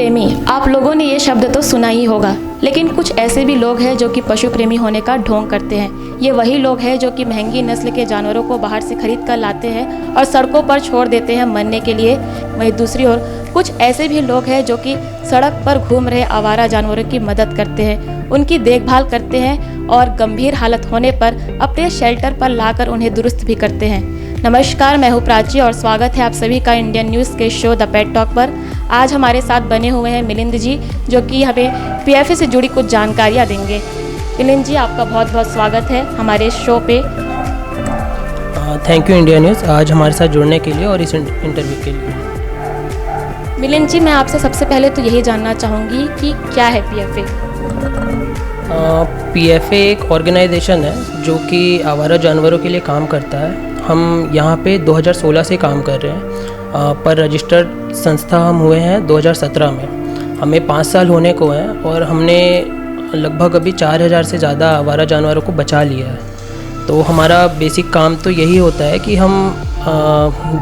प्रेमी, आप लोगों ने ये शब्द तो सुना ही होगा, लेकिन कुछ ऐसे भी लोग हैं जो कि पशु प्रेमी होने का ढोंग करते हैं। ये वही लोग हैं जो कि महंगी नस्ल के जानवरों को बाहर से खरीद कर लाते हैं और सड़कों पर छोड़ देते हैं मरने के लिए। वहीं दूसरी ओर कुछ ऐसे भी लोग हैं जो कि सड़क पर घूम रहे आवारा जानवरों की मदद करते हैं, उनकी देखभाल करते हैं और गंभीर हालत होने पर अपने शेल्टर पर लाकर उन्हें दुरुस्त भी करते हैं। नमस्कार, मैं हूँ प्राची और स्वागत है आप सभी का इंडियन न्यूज़ के शो द पेट टॉक पर। आज हमारे साथ बने हुए हैं मिलिंद जी, जो कि हमें पीएफए से जुड़ी कुछ जानकारियाँ देंगे। मिलिंद जी, आपका बहुत बहुत स्वागत है हमारे शो पे। थैंक यू इंडियन न्यूज़ आज हमारे साथ जुड़ने के लिए और इस इंटरव्यू के लिए। मिलिंद जी, मैं आपसे सबसे पहले तो यही जानना चाहूँगी कि क्या है पीएफए? पीएफए एक ऑर्गेनाइजेशन है जो कि आवारा जानवरों के लिए काम करता है। हम यहाँ पे 2016 से काम कर रहे हैं, पर रजिस्टर्ड संस्था हम हुए हैं 2017 में। हमें 5 साल होने को हैं और हमने लगभग अभी 4000 से ज़्यादा आवारा जानवरों को बचा लिया है। तो हमारा बेसिक काम तो यही होता है कि हम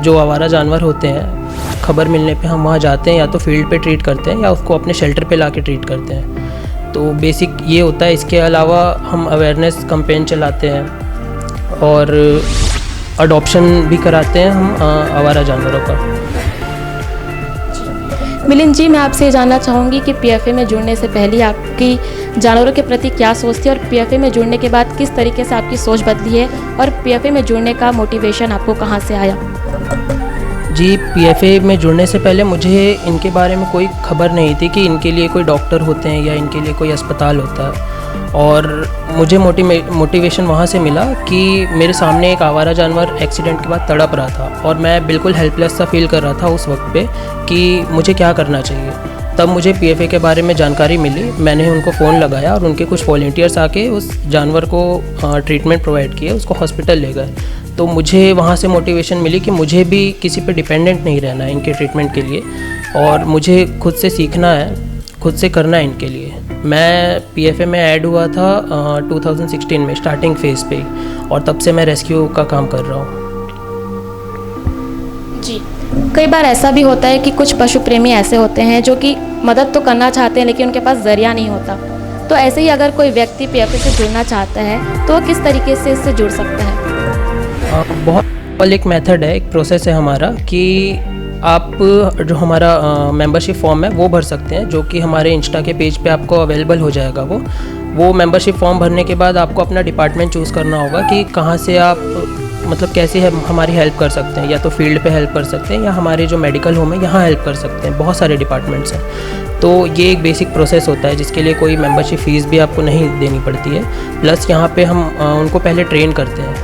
जो आवारा जानवर होते हैं, खबर मिलने पे हम वहाँ जाते हैं, या तो फील्ड पे ट्रीट करते हैं या उसको अपने शेल्टर पे लाके ट्रीट करते हैं। तो बेसिक ये होता है। इसके अलावा हम अवेयरनेस कैंपेन चलाते हैं और अडॉप्शन भी कराते हैं हम आवारा जानवरों का। मिलिंद जी, मैं आपसे ये जानना चाहूँगी कि पीएफए में जुड़ने से पहले आपकी जानवरों के प्रति क्या सोच थी और पीएफए में जुड़ने के बाद किस तरीके से आपकी सोच बदली है और पीएफए में जुड़ने का मोटिवेशन आपको कहाँ से आया? जी, पीएफए में जुड़ने से पहले मुझे इनके बारे में कोई खबर नहीं थी कि इनके लिए कोई डॉक्टर होते हैं या इनके लिए कोई अस्पताल होता है। और मुझे मोटिवेशन वहाँ से मिला कि मेरे सामने एक आवारा जानवर एक्सीडेंट के बाद तड़प रहा था और मैं बिल्कुल हेल्पलेस सा फील कर रहा था उस वक्त पे कि मुझे क्या करना चाहिए। तब मुझे पीएफए के बारे में जानकारी मिली। मैंने उनको फ़ोन लगाया और उनके कुछ वॉलंटियर्स आके उस जानवर को ट्रीटमेंट प्रोवाइड किए, उसको हॉस्पिटल ले गए। तो मुझे वहाँ से मोटिवेशन मिली कि मुझे भी किसी पे डिपेंडेंट नहीं रहना है इनके ट्रीटमेंट के लिए, और मुझे खुद से सीखना है, खुद से करना है इनके लिए। मैं पीएफए में ऐड हुआ था 2016 में स्टार्टिंग फेज़ पे, और तब से मैं रेस्क्यू का काम कर रहा हूँ। जी, कई बार ऐसा भी होता है कि कुछ पशु प्रेमी ऐसे होते हैं जो कि मदद तो करना चाहते हैं लेकिन उनके पास ज़रिया नहीं होता। तो ऐसे ही अगर कोई व्यक्ति पीएफए से जुड़ना चाहता है तो वो किस तरीके से इससे जुड़ सकता है? बहुत एक मेथड है, एक प्रोसेस है हमारा कि आप जो हमारा मेंबरशिप फॉर्म है वो भर सकते हैं, जो कि हमारे इंस्टा के पेज पे आपको अवेलेबल हो जाएगा। वो मेंबरशिप फॉर्म भरने के बाद आपको अपना डिपार्टमेंट चूज़ करना होगा कि कहाँ से आप मतलब कैसे हमारी हेल्प कर सकते हैं। या तो फील्ड पे हेल्प कर सकते हैं या हमारे जो मेडिकल होम है यहाँ हेल्प कर सकते हैं। बहुत सारे डिपार्टमेंट्स हैं। तो ये एक बेसिक प्रोसेस होता है जिसके लिए कोई मेंबरशिप फ़ीस भी आपको नहीं देनी पड़ती है। प्लस यहाँ पे हम उनको पहले ट्रेन करते हैं,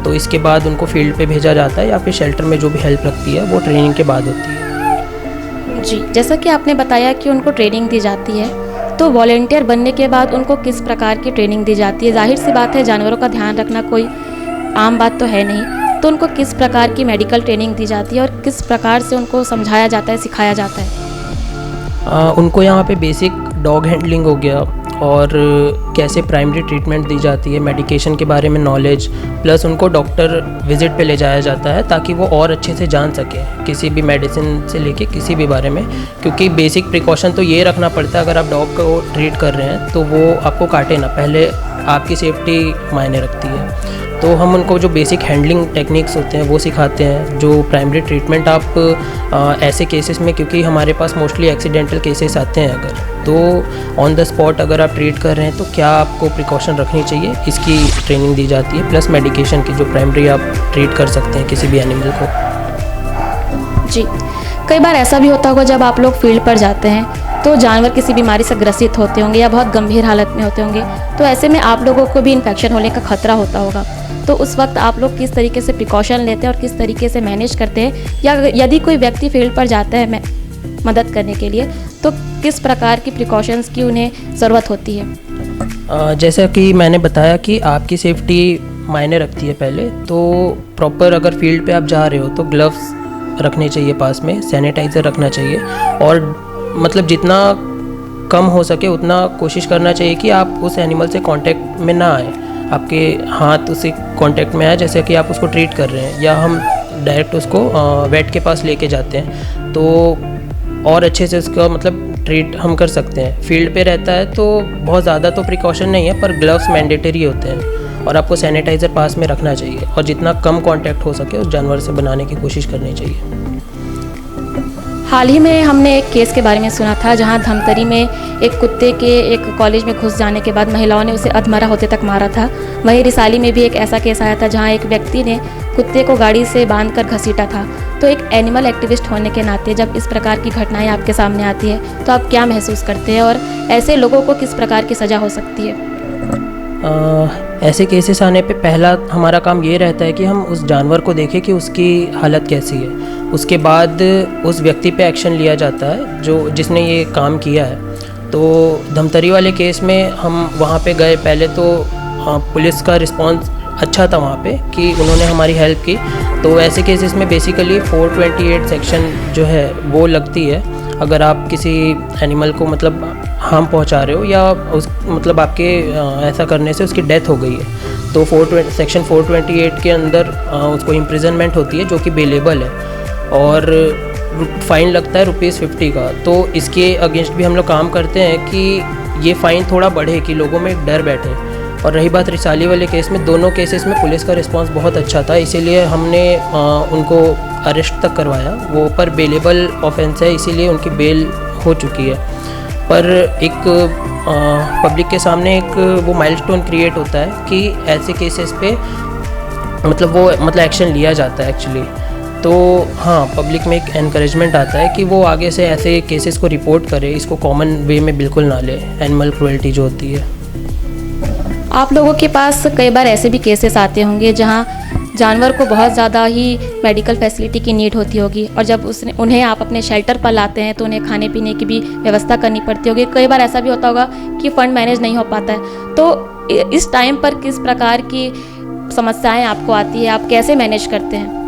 तो इसके बाद उनको फील्ड पे भेजा जाता है या फिर शेल्टर में जो भी हेल्प लगती है वो ट्रेनिंग के बाद होती है। जी, जैसा कि आपने बताया कि उनको ट्रेनिंग दी जाती है, तो वॉलंटियर बनने के बाद उनको किस प्रकार की ट्रेनिंग दी जाती है? जाहिर सी बात है, जानवरों का ध्यान रखना कोई आम बात तो है नहीं, तो उनको किस प्रकार की मेडिकल ट्रेनिंग दी जाती है और किस प्रकार से उनको समझाया जाता है, सिखाया जाता है? उनको यहाँ पे बेसिक डॉग हैंडलिंग हो गया और कैसे प्राइमरी ट्रीटमेंट दी जाती है, मेडिकेशन के बारे में नॉलेज, प्लस उनको डॉक्टर विज़िट पे ले जाया जाता है ताकि वो और अच्छे से जान सके किसी भी मेडिसिन से लेके किसी भी बारे में। क्योंकि बेसिक प्रिकॉशन तो ये रखना पड़ता है, अगर आप डॉग को ट्रीट कर रहे हैं तो वो आपको काटे ना, पहले आपकी सेफ्टी मायने रखती है। तो हम उनको जो बेसिक हैंडलिंग टेक्निक्स होते हैं वो सिखाते हैं। जो प्राइमरी ट्रीटमेंट आप ऐसे केसेस में, क्योंकि हमारे पास मोस्टली एक्सीडेंटल केसेस आते हैं, अगर तो ऑन द स्पॉट अगर आप ट्रीट कर रहे हैं तो क्या आपको प्रिकॉशन रखनी चाहिए, इसकी ट्रेनिंग दी जाती है। प्लस मेडिकेशन की जो प्राइमरी आप ट्रीट कर सकते हैं किसी भी एनिमल को। जी, कई बार ऐसा भी होता होगा जब आप लोग फील्ड पर जाते हैं तो जानवर किसी बीमारी से ग्रसित होते होंगे या बहुत गंभीर हालत में होते होंगे, तो ऐसे में आप लोगों को भी इन्फेक्शन होने का खतरा होता होगा। तो उस वक्त आप लोग किस तरीके से प्रिकॉशन लेते हैं और किस तरीके से मैनेज करते हैं? या यदि कोई व्यक्ति फील्ड पर जाता है मदद करने के लिए, तो किस प्रकार की प्रिकॉशंस की उन्हें ज़रूरत होती है? जैसा कि मैंने बताया कि आपकी सेफ्टी मायने रखती है पहले, तो प्रॉपर अगर फील्ड पे आप जा रहे हो तो ग्लव्स रखने चाहिए पास में, सैनिटाइज़र रखना चाहिए, और मतलब जितना कम हो सके उतना कोशिश करना चाहिए कि आप उस एनिमल से कांटेक्ट में ना आए, आपके हाथ उसे कांटेक्ट में आए, जैसे कि आप उसको ट्रीट कर रहे हैं या हम डायरेक्ट उसको वेट के पास लेके जाते हैं तो और अच्छे से उसका मतलब ट्रीट हम कर सकते हैं। फील्ड पे रहता है तो बहुत ज़्यादा तो प्रिकॉशन नहीं है, पर ग्लव्स मैंडेटरी होते हैं और आपको सैनिटाइज़र पास में रखना चाहिए और जितना कम कांटेक्ट हो सके उस जानवर से बनाने की कोशिश करनी चाहिए। हाल ही में हमने एक केस के बारे में सुना था जहां धमतरी में एक कुत्ते के एक कॉलेज में घुस जाने के बाद महिलाओं ने उसे अधमरा होते तक मारा था। वहीं रिसाली में भी एक ऐसा केस आया था जहां एक व्यक्ति ने कुत्ते को गाड़ी से बांधकर घसीटा था। तो एक एनिमल एक्टिविस्ट होने के नाते जब इस प्रकार की घटनाएं आपके सामने आती है तो आप क्या महसूस करते हैं और ऐसे लोगों को किस प्रकार की सज़ा हो सकती है? ऐसे केसेस आने पे पहला हमारा काम ये रहता है कि हम उस जानवर को देखें कि उसकी हालत कैसी है। उसके बाद उस व्यक्ति पे एक्शन लिया जाता है जिसने ये काम किया है। तो धमतरी वाले केस में हम वहाँ पे गए, पहले तो पुलिस का रिस्पांस अच्छा था वहाँ पे कि उन्होंने हमारी हेल्प की। तो ऐसे केसेस में बेसिकली 428 सेक्शन जो है वो लगती है। अगर आप किसी एनिमल को मतलब हार्म पहुंचा रहे हो या उस मतलब आपके ऐसा करने से उसकी डेथ हो गई है तो सेक्शन 428 के अंदर उसको इम्प्रिजनमेंट होती है जो कि बेलेबल है और फ़ाइन लगता है ₹50 का। तो इसके अगेंस्ट भी हम लोग काम करते हैं कि ये फ़ाइन थोड़ा बढ़े कि लोगों में डर बैठे। और रही बात रिसाली वाले केस में, दोनों केसेस में पुलिस का रिस्पांस बहुत अच्छा था, इसीलिए हमने उनको अरेस्ट तक करवाया। वो पर बेलेबल ऑफेंस है इसीलिए उनकी बेल हो चुकी है। पर एक पब्लिक के सामने एक वो माइलस्टोन क्रिएट होता है कि ऐसे केसेस पे मतलब एक्शन लिया जाता है एक्चुअली। तो हाँ, पब्लिक में एक एनकरेजमेंट आता है कि वो आगे से ऐसे केसेस को रिपोर्ट करे, इसको कॉमन वे में बिल्कुल ना ले, एनिमल क्रुएल्टी जो होती है। आप लोगों के पास कई बार ऐसे भी केसेस आते होंगे जहां जानवर को बहुत ज़्यादा ही मेडिकल फैसिलिटी की नीड होती होगी और जब उन्हें आप अपने शेल्टर पर लाते हैं तो उन्हें खाने पीने की भी व्यवस्था करनी पड़ती होगी। कई बार ऐसा भी होता होगा कि फ़ंड मैनेज नहीं हो पाता है, तो इस टाइम पर किस प्रकार की समस्याएं आपको आती है, आप कैसे मैनेज करते हैं?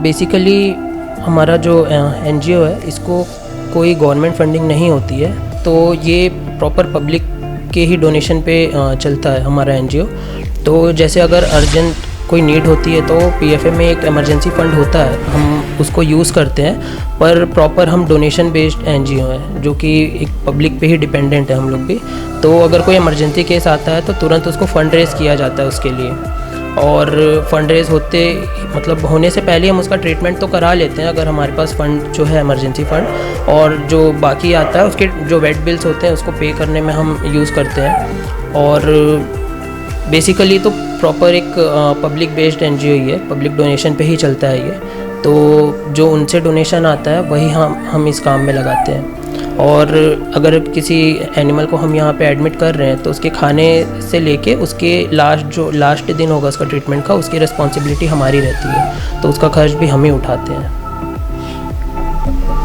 बेसिकली हमारा जो NGO है इसको कोई गवर्नमेंट फंडिंग नहीं होती है, तो ये प्रॉपर पब्लिक के ही डोनेशन पे चलता है हमारा NGO। तो जैसे अगर अर्जेंट कोई नीड होती है तो PFA में एक इमरजेंसी फ़ंड होता है, हम उसको यूज़ करते हैं। पर प्रॉपर हम डोनेशन बेस्ड NGO है जो कि एक पब्लिक पे ही डिपेंडेंट है हम लोग भी। तो अगर कोई इमरजेंसी केस आता है तो तुरंत उसको फ़ंड रेज़ किया जाता है उसके लिए, और फंड रेज़ होने से पहले हम उसका ट्रीटमेंट तो करा लेते हैं अगर हमारे पास फ़ंड जो है इमरजेंसी फ़ंड, और जो बाकी आता है उसके जो वेट बिल्स होते हैं उसको पे करने में हम यूज़ करते हैं। और बेसिकली तो प्रॉपर एक पब्लिक बेस्ड NGO ही है, पब्लिक डोनेशन पे ही चलता है ये। तो जो उनसे डोनेशन आता है वही हम इस काम में लगाते हैं। और अगर किसी एनिमल को हम यहाँ पे एडमिट कर रहे हैं तो उसके खाने से लेके उसके लास्ट दिन होगा उसका ट्रीटमेंट का, उसकी रिस्पॉन्सिबिलिटी हमारी रहती है, तो उसका खर्च भी हम ही उठाते हैं।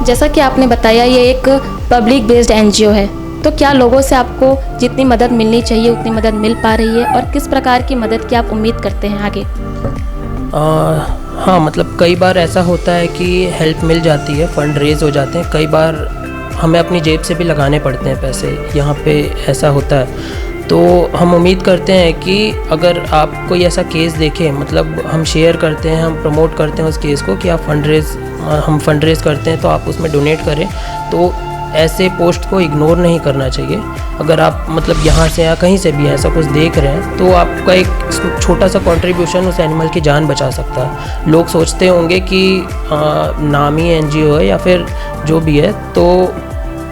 जैसा कि आपने बताया ये एक पब्लिक बेस्ड NGO है, तो क्या लोगों से आपको जितनी मदद मिलनी चाहिए उतनी मदद मिल पा रही है और किस प्रकार की मदद की आप उम्मीद करते हैं आगे? हाँ, मतलब कई बार ऐसा होता है कि हेल्प मिल जाती है, फ़ंड रेज़ हो जाते हैं, कई बार हमें अपनी जेब से भी लगाने पड़ते हैं पैसे, यहाँ पे ऐसा होता है। तो हम उम्मीद करते हैं कि अगर आप कोई ऐसा केस देखें, मतलब हम शेयर करते हैं, हम प्रमोट करते हैं उस केस को कि आप हम फंड रेज़ करते हैं तो आप उसमें डोनेट करें। तो ऐसे पोस्ट को इग्नोर नहीं करना चाहिए। अगर आप मतलब यहाँ से या कहीं से भी ऐसा कुछ देख रहे हैं तो आपका एक छोटा सा कंट्रीब्यूशन उस एनिमल की जान बचा सकता है। लोग सोचते होंगे कि नामी NGO है या फिर जो भी है तो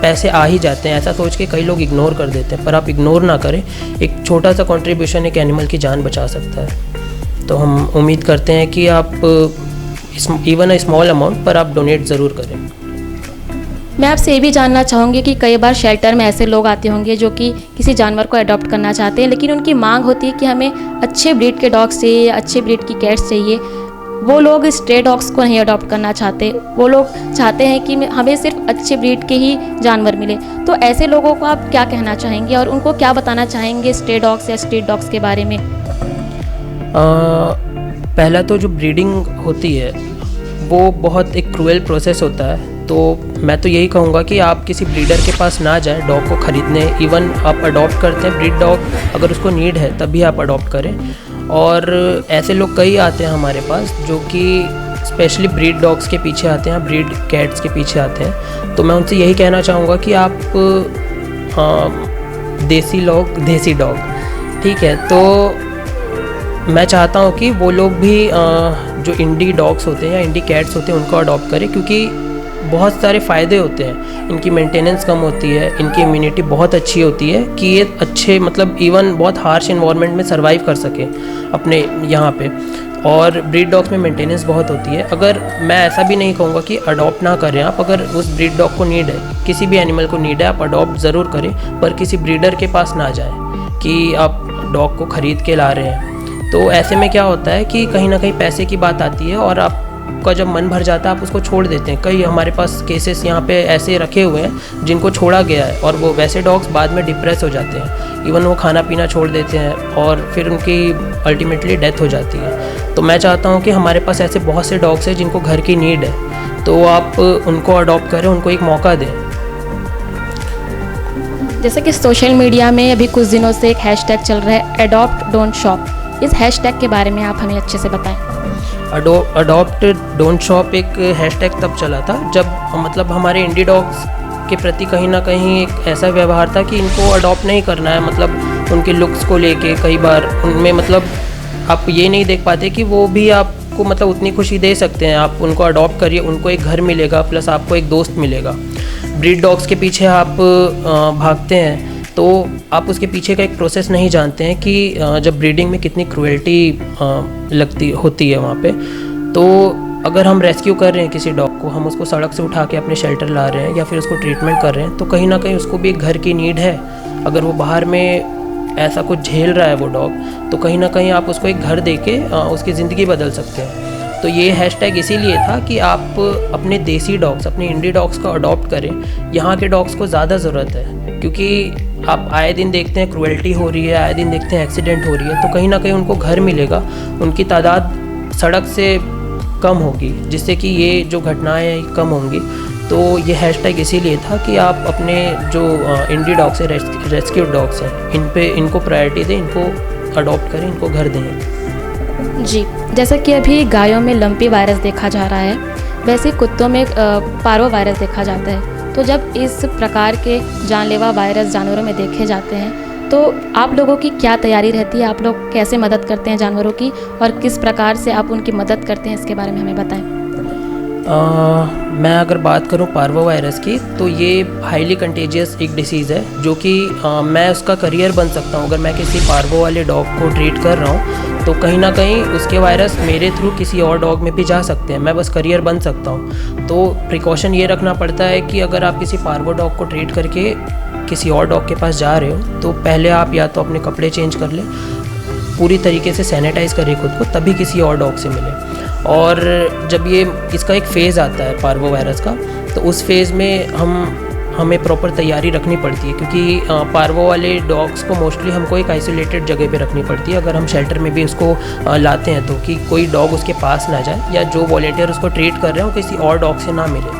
पैसे आ ही जाते हैं, ऐसा सोच के कई लोग इग्नोर कर देते हैं, पर आप इग्नोर ना करें। एक छोटा सा कंट्रीब्यूशन एक एनिमल की जान बचा सकता है। तो हम उम्मीद करते हैं कि आप इवन अ स्मॉल अमाउंट पर आप डोनेट ज़रूर करें। मैं आपसे ये भी जानना चाहूँगी कि कई बार शेल्टर में ऐसे लोग आते होंगे जो कि किसी जानवर को अडॉप्ट करना चाहते हैं, लेकिन उनकी मांग होती है कि हमें अच्छे ब्रीड के डॉग्स चाहिए या अच्छे ब्रीड की कैट्स चाहिए। वो लोग स्ट्रे डॉग्स को नहीं अडॉप्ट करना चाहते, वो लोग चाहते हैं कि हमें सिर्फ अच्छे ब्रीड के ही जानवर मिले। तो ऐसे लोगों को आप क्या कहना चाहेंगे और उनको क्या बताना चाहेंगे स्ट्रे डॉग्स या स्ट्रीट डॉग्स के बारे में? पहला तो जो ब्रीडिंग होती है वो बहुत एक क्रूएल प्रोसेस होता है। तो मैं तो यही कहूँगा कि आप किसी ब्रीडर के पास ना जाएं डॉग को ख़रीदने। इवन आप अडॉप्ट करते हैं ब्रीड डॉग, अगर उसको नीड है तभी आप अडॉप्ट करें। और ऐसे लोग कई आते हैं हमारे पास जो कि स्पेशली ब्रीड डॉग्स के पीछे आते हैं, ब्रीड कैट्स के पीछे आते हैं। तो मैं उनसे यही कहना चाहूँगा कि आप देसी डॉग, ठीक है, तो मैं चाहता हूँ कि वो लोग भी जो इंडी डॉग्स होते हैं या इंडी कैट्स होते हैं उनको अडॉप्ट करें, क्योंकि बहुत सारे फ़ायदे होते हैं। इनकी मेंटेनेंस कम होती है, इनकी इम्यूनिटी बहुत अच्छी होती है कि ये अच्छे मतलब इवन बहुत हार्श इन्वायरमेंट में सर्वाइव कर सके अपने यहाँ पे। और ब्रीड डॉग्स में मेंटेनेंस बहुत होती है। अगर मैं ऐसा भी नहीं कहूँगा कि अडॉप्ट ना करें आप, अगर उस ब्रीड डॉग को नीड है, किसी भी एनिमल को नीड है, आप अडॉप्ट ज़रूर करें, पर किसी ब्रीडर के पास ना जाएँ कि आप डॉग को ख़रीद के ला रहे हैं। तो ऐसे में क्या होता है कि कहीं ना कहीं पैसे की बात आती है और आपका जब मन भर जाता है आप उसको छोड़ देते हैं। कई हमारे पास केसेस यहाँ पे ऐसे रखे हुए हैं जिनको छोड़ा गया है और वो वैसे डॉग्स बाद में डिप्रेस हो जाते हैं, इवन वो खाना पीना छोड़ देते हैं और फिर उनकी अल्टीमेटली डेथ हो जाती है। तो मैं चाहता हूँ कि हमारे पास ऐसे बहुत से डॉग्स हैं जिनको घर की नीड है, तो आप उनको अडॉप्ट करें, उनको एक मौका दें। जैसे कि सोशल मीडिया में अभी कुछ दिनों से एक हैशटैग चल रहा है, अडॉप्ट डोंट शॉप। इस हैशटैग के बारे में आप हमें अच्छे से बताएं। अडॉप्ट डोंट शॉप एक हैशटैग तब चला था जब मतलब हमारे इंडी डॉग्स के प्रति कहीं ना कहीं एक ऐसा व्यवहार था कि इनको अडॉप्ट नहीं करना है। मतलब उनके लुक्स को लेके कई बार उनमें मतलब आप ये नहीं देख पाते कि वो भी आपको मतलब उतनी खुशी दे सकते हैं। आप उनको अडॉप्ट करिए, उनको एक घर मिलेगा, प्लस आपको एक दोस्त मिलेगा। ब्रीड डॉग्स के पीछे आप भागते हैं तो आप उसके पीछे का एक प्रोसेस नहीं जानते हैं कि जब ब्रीडिंग में कितनी क्रूएल्टी होती है वहाँ पे। तो अगर हम रेस्क्यू कर रहे हैं किसी डॉग को, हम उसको सड़क से उठा के अपने शेल्टर ला रहे हैं या फिर उसको ट्रीटमेंट कर रहे हैं, तो कहीं ना कहीं उसको भी एक घर की नीड है। अगर वो बाहर में ऐसा कुछ झेल रहा है वो डॉग, तो कहीं ना कहीं आप उसको एक घर दे के उसकी ज़िंदगी बदल सकते हैं। तो ये हैशटैग इसीलिए था कि आप अपने देसी डॉग्स, अपने इंडी डॉग्स को अडॉप्ट करें। यहाँ के डॉग्स को ज़्यादा ज़रूरत है, क्योंकि आप आए दिन देखते हैं क्रूएल्टी हो रही है, आए दिन देखते हैं एक्सीडेंट हो रही है। तो कहीं ना कहीं उनको घर मिलेगा, उनकी तादाद सड़क से कम होगी, जिससे कि ये जो घटनाएं कम होंगी। तो ये हैशटैग इसीलिए था कि आप अपने जो इंडी डॉग्स हैं, रेस्क्यूड डॉग्स हैं, इनको प्रायोरिटी दें, इनको अडॉप्ट करें, इनको घर दें। जी, जैसा कि अभी गायों में लंपी वायरस देखा जा रहा है, वैसे कुत्तों में पार्वो वायरस देखा जाता है। तो जब इस प्रकार के जानलेवा वायरस जानवरों में देखे जाते हैं, तो आप लोगों की क्या तैयारी रहती है? आप लोग कैसे मदद करते हैं जानवरों की और किस प्रकार से आप उनकी मदद करते हैं, इसके बारे में हमें बताएं। मैं अगर बात करूं पार्वो वायरस की, तो ये हाईली कंटेजियस एक डिसीज़ है जो कि मैं उसका करियर बन सकता हूं। अगर मैं किसी पार्वो वाले डॉग को ट्रीट कर रहा हूं, तो कहीं ना कहीं उसके वायरस मेरे थ्रू किसी और डॉग में भी जा सकते हैं। मैं बस करियर बन सकता हूं। तो प्रिकॉशन ये रखना पड़ता है कि अगर आप किसी पार्वो डॉग को ट्रीट करके किसी और डॉग के पास जा रहे हो, तो पहले आप या तो अपने कपड़े चेंज कर लें, पूरी तरीके से सैनिटाइज़ करिए खुद को, तभी किसी और डॉग से मिले। और जब ये इसका एक फ़ेज़ आता है पार्वो वायरस का, तो उस फेज़ में हमें प्रॉपर तैयारी रखनी पड़ती है, क्योंकि पार्वो वाले डॉग्स को मोस्टली हमको एक आइसोलेटेड जगह पे रखनी पड़ती है। अगर हम शेल्टर में भी उसको लाते हैं, तो कि कोई डॉग उसके पास ना जाए, या जो वॉलेंटियर उसको ट्रीट कर रहे हैं वो किसी और डॉग से ना मिले।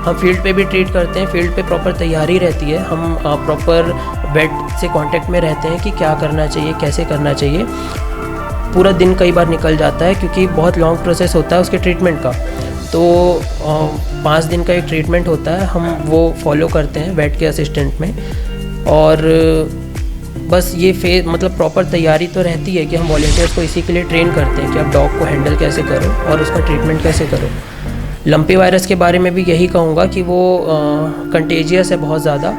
हम फील्ड पे भी ट्रीट करते हैं, फील्ड पे प्रॉपर तैयारी रहती है। हम प्रॉपर वेट से कांटेक्ट में रहते हैं कि क्या करना चाहिए, कैसे करना चाहिए। पूरा दिन कई बार निकल जाता है, क्योंकि बहुत लॉन्ग प्रोसेस होता है उसके ट्रीटमेंट का। तो 5 दिन का एक ट्रीटमेंट होता है, हम वो फॉलो करते हैं वेट के असिस्टेंट में। और बस ये फेज मतलब प्रॉपर तैयारी तो रहती है कि हम वॉलंटियर्स को इसी के लिए ट्रेन करते हैं कि आप डॉग को हैंडल कैसे करो और उसका ट्रीटमेंट कैसे करो। लंपी वायरस के बारे में भी यही कहूँगा कि वो कंटेजियस है बहुत ज़्यादा,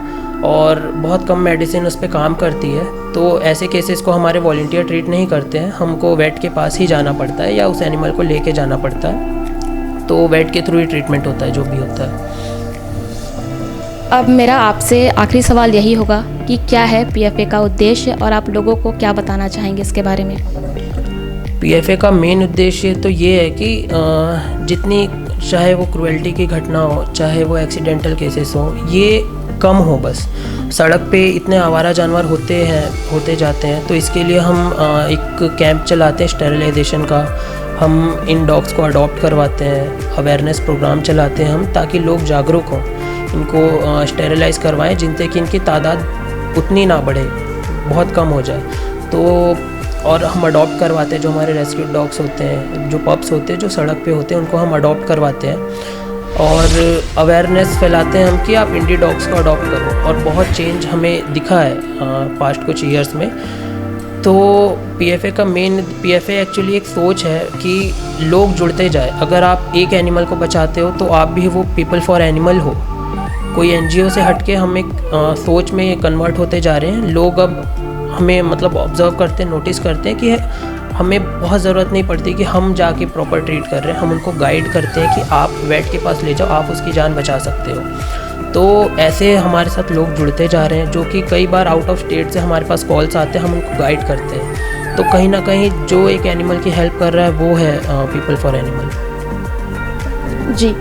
और बहुत कम मेडिसिन उस पर काम करती है। तो ऐसे केसेस को हमारे वॉलंटियर ट्रीट नहीं करते हैं, हमको वेट के पास ही जाना पड़ता है या उस एनिमल को लेके जाना पड़ता है। तो वेट के थ्रू ही ट्रीटमेंट होता है जो भी होता है। अब मेरा आपसे आखिरी सवाल यही होगा कि क्या है PFA का उद्देश्य और आप लोगों को क्या बताना चाहेंगे इसके बारे में। PFA का मेन उद्देश्य तो ये है कि जितनी चाहे वो क्रूएल्टी की घटना हो, चाहे वो एक्सीडेंटल केसेस हो, ये कम हो। बस सड़क पे इतने आवारा जानवर होते जाते हैं, तो इसके लिए हम एक कैंप चलाते हैं स्टेरिलाइजेशन का। हम इन डॉग्स को अडॉप्ट करवाते हैं, अवेयरनेस प्रोग्राम चलाते हैं हम, ताकि लोग जागरूक हों, इनको स्टेरिलाइज़ करवाएं, जिनसे कि इनकी तादाद उतनी ना बढ़े, बहुत कम हो जाए। तो और हम अडॉप्ट करवाते हैं। जो हमारे रेस्क्यू डॉग्स होते हैं, जो पप्स होते हैं, जो सड़क पे होते हैं, उनको हम अडॉप्ट करवाते हैं और अवेयरनेस फैलाते हैं हम कि आप इंडी डॉग्स को अडॉप्ट करो। और बहुत चेंज हमें दिखा है पास्ट कुछ ईयर्स में। तो पीएफए एक्चुअली एक सोच है कि लोग जुड़ते जाए। अगर आप एक एनिमल को बचाते हो तो आप भी वो पीपल फॉर एनिमल हो। कोई एनजीओ से हटके हम एक सोच में कन्वर्ट होते जा रहे हैं। लोग अब हमें मतलब ऑब्जर्व करते हैं, नोटिस करते हैं कि हमें बहुत ज़रूरत नहीं पड़ती कि हम जाके प्रॉपर ट्रीट कर रहे हैं। हम उनको गाइड करते हैं कि आप वेट के पास ले जाओ, आप उसकी जान बचा सकते हो। तो ऐसे हमारे साथ लोग जुड़ते जा रहे हैं, जो कि कई बार आउट ऑफ स्टेट से हमारे पास कॉल्स आते हैं, हम उनको गाइड करते हैं। तो कहीं ना कहीं जो एक एनिमल की हेल्प कर रहा है वो है पीपल फॉर एनिमल। जी,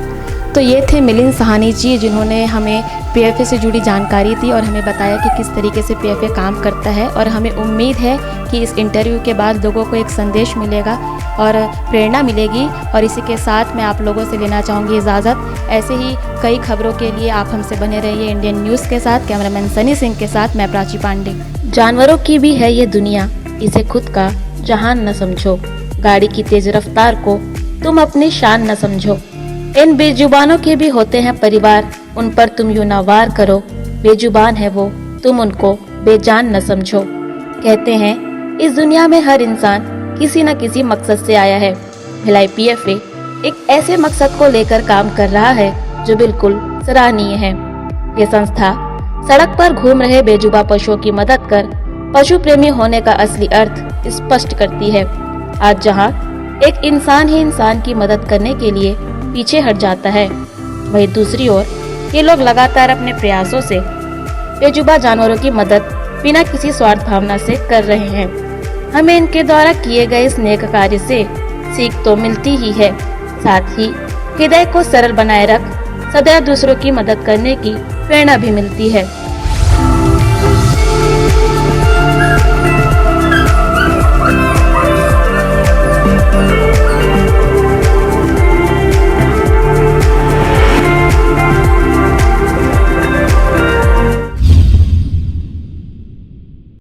तो ये थे मिलिंद साहनी जी, जिन्होंने हमें पीएफए से जुड़ी जानकारी दी और हमें बताया कि किस तरीके से पीएफए काम करता है। और हमें उम्मीद है कि इस इंटरव्यू के बाद लोगों को एक संदेश मिलेगा और प्रेरणा मिलेगी। और इसी के साथ मैं आप लोगों से लेना चाहूँगी इजाज़त। ऐसे ही कई खबरों के लिए आप हमसे बने रहिए इंडियन न्यूज़ के साथ। कैमरामैन सनी सिंह के साथ मैं प्राची पांडे। जानवरों की भी है ये दुनिया, इसे खुद का जहान न समझो। गाड़ी की तेज रफ्तार को तुम अपनी शान न समझो। इन बेजुबानों के भी होते हैं परिवार, उन पर तुम यूं ना वार करो। बेजुबान है वो, तुम उनको बेजान न समझो। कहते हैं इस दुनिया में हर इंसान किसी न किसी मकसद से आया है। भिलाई पीएफए एक ऐसे मकसद को लेकर काम कर रहा है जो बिल्कुल सराहनीय है। ये संस्था सड़क पर घूम रहे बेजुबा पशुओं की मदद कर पशु प्रेमी होने का असली अर्थ स्पष्ट करती है। आज जहां एक इंसान ही इंसान की मदद करने के लिए पीछे हट जाता है, वहीं दूसरी ओर ये लोग लगातार अपने प्रयासों से बेजुबा जानवरों की मदद बिना किसी स्वार्थ भावना से कर रहे हैं। हमें इनके द्वारा किए गए इस नेक कार्य से सीख तो मिलती ही है, साथ ही हृदय को सरल बनाए रख सदैव दूसरों की मदद करने की प्रेरणा भी मिलती है।